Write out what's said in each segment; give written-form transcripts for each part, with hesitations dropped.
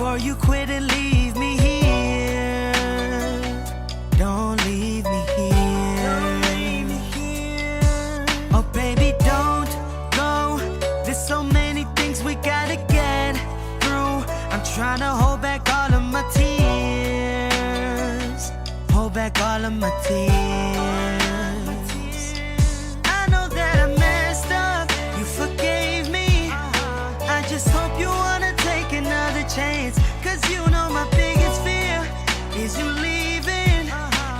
before you quit and leave me here. Don't leave me here. Don't leave me here. Oh baby, don't go. There's so many things we gotta get through. I'm trying to hold back all of my tears. Hold back all of my tears. I know that I messed up. You forgave me. I just hope you wanna take another chance. Cause you know my biggest fear is you leaving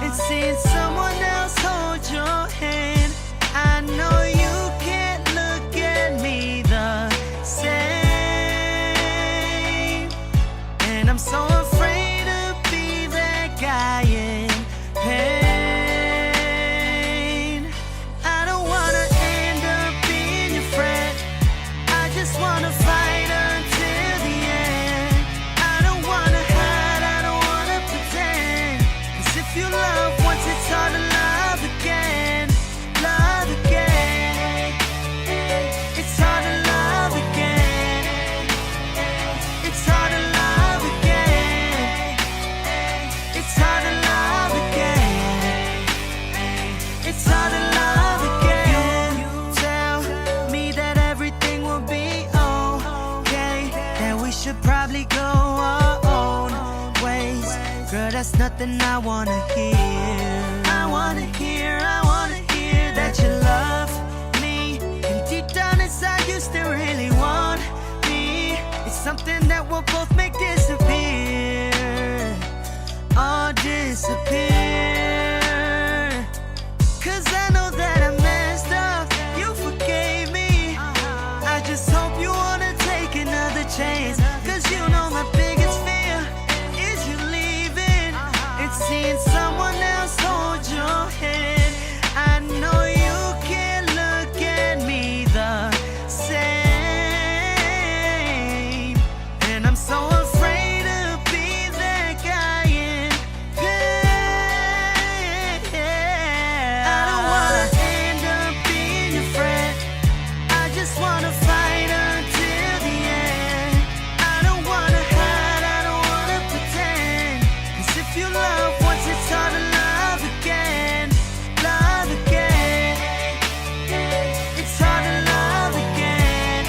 and seeing someone else hold your hand. I know you can't look at me the same, and I'm so afraid to be that guy in pain. I don't wanna end up being your friend. I just wanna fight until the end. I don't wanna hide, I don't wanna pretend. Cause if you love once, it's hard to love again. Love again. It's hard to love again. It's hard to love again. It's hard to love again. It's hard to love again. You tell me that everything will be okay, that we should probably go our own ways. Girl, that's nothing I wanna hear. I wanna hear that you love me, and deep down inside you still really want me. It's something that we'll both make disappear. All disappear. Cause I know that I messed up. You forgave me. I just hope you wanna take another chance. Cause you know my biggest fear is you leaving and seeing someone else hold your hand. I know you can't look at me the same, and I'm so afraid to be that guy in pain. I don't wanna end up being your friend. I just wanna fight until the end. I don't wanna hide, I don't wanna pretend. Cause if you love once, it's hard to love again. Love again. It's hard to love again.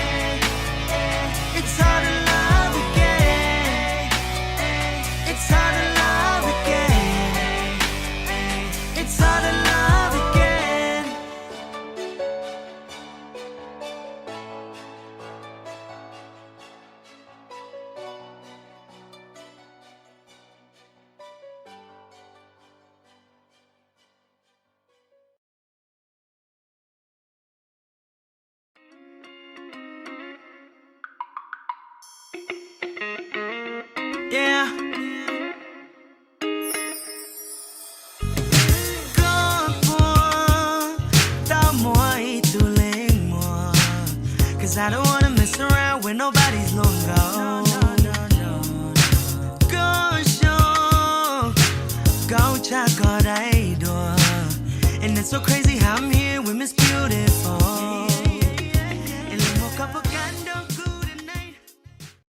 It's hard to love again. It's hard to love again. It's hard to love again. Yeah. Cause I don't wanna mess around when nobody's long gone. Go show, go check all I do. And it's so crazy how I'm here with Miss Beautiful.